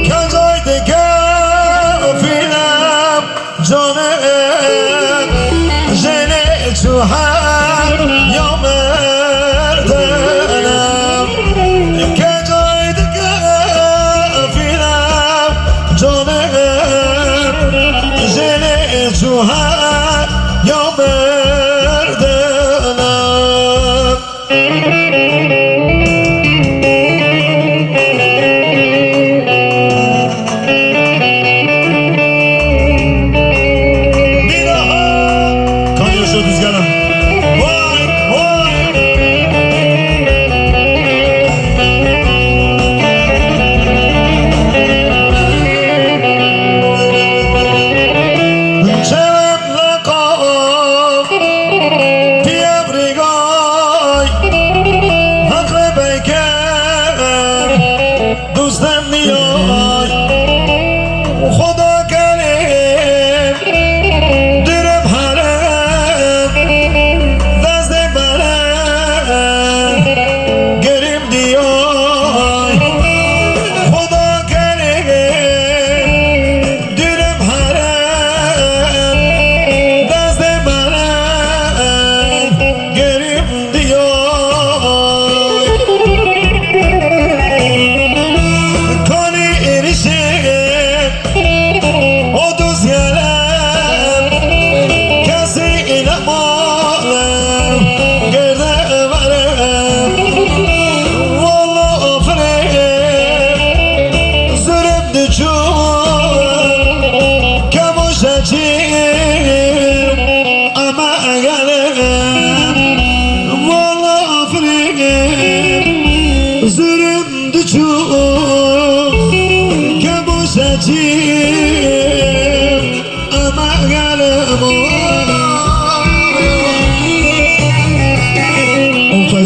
کجای دگفینم جانم جنه چوهر یا مردنم کجای دگفینم جانم جنه چوهر یا مردنم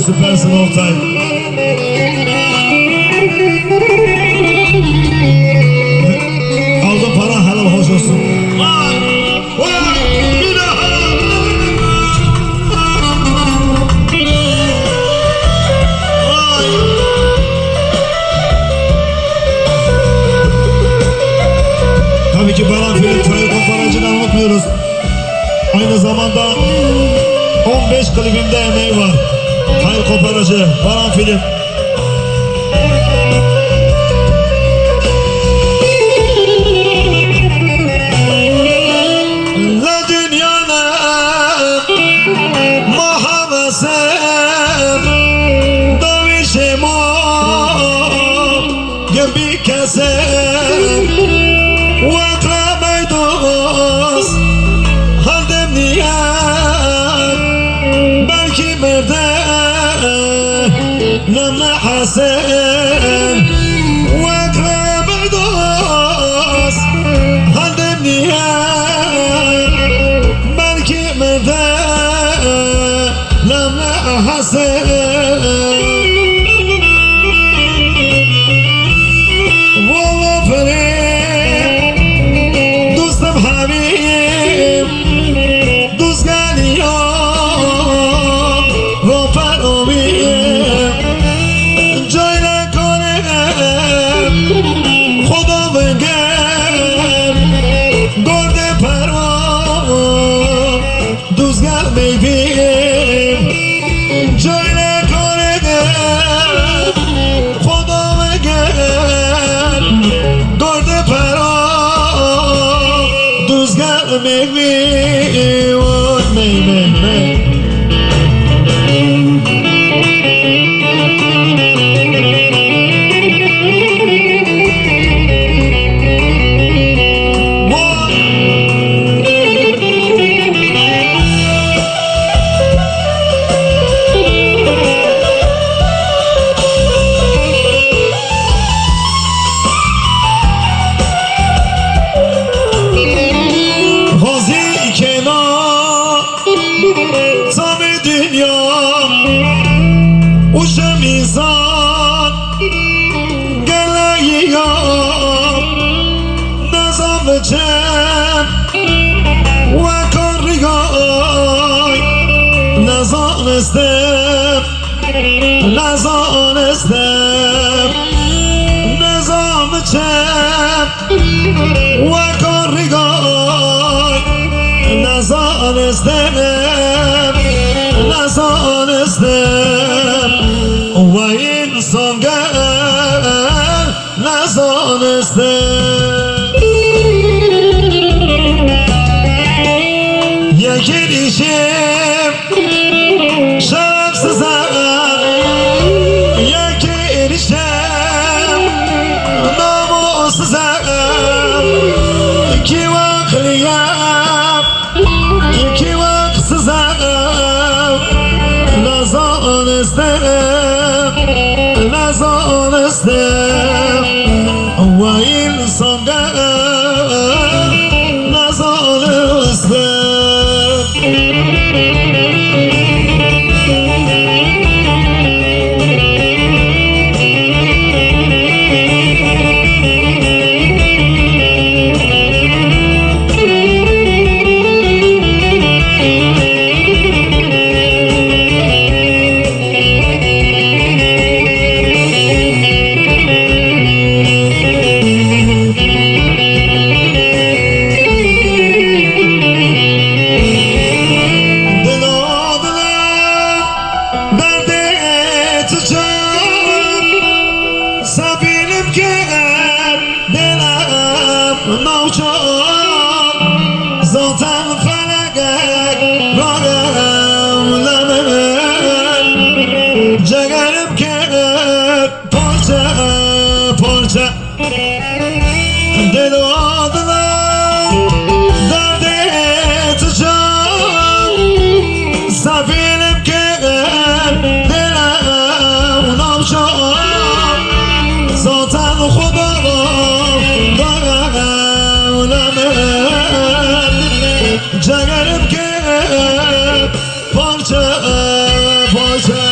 Süpersin Oktay. Aldın para helal hoş olsun. Tabii ki Baran Film Çayır Konferansi'nden unutmuyoruz. Aynı zamanda 15 klibimde emeği var. Hayır Koparacı, Baran Film. La dünyana mahavasem davişemo gibi kesem vakrabay dost haldem niyat belki merde لما حسن واقرب دوس هذا النيام بلكي مدى لما حسن والله فريق دوستم حبيب دوست قال يوم رفع أمير خدا بگم گرده پروا دوزگر میبین جای نکنه خدا بگم گرده پروا دوزگر میبین نزانستم و کارگاه نزانستم و انسان نزانستم یکی دیشم شب سزم یکی دیشم ناموسزم iki vaksızam nazanestem ve insanda zaten felakek varım lemen cegerim kerek parça parça deli adına derdi eteceğim sefilim kerek dilim navşam zaten Khudarım darım lemen cegerim kerek parça parça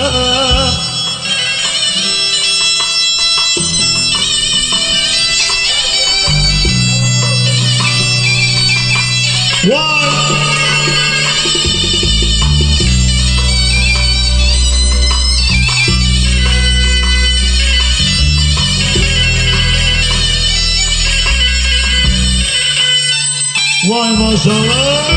Vay Vay maşallah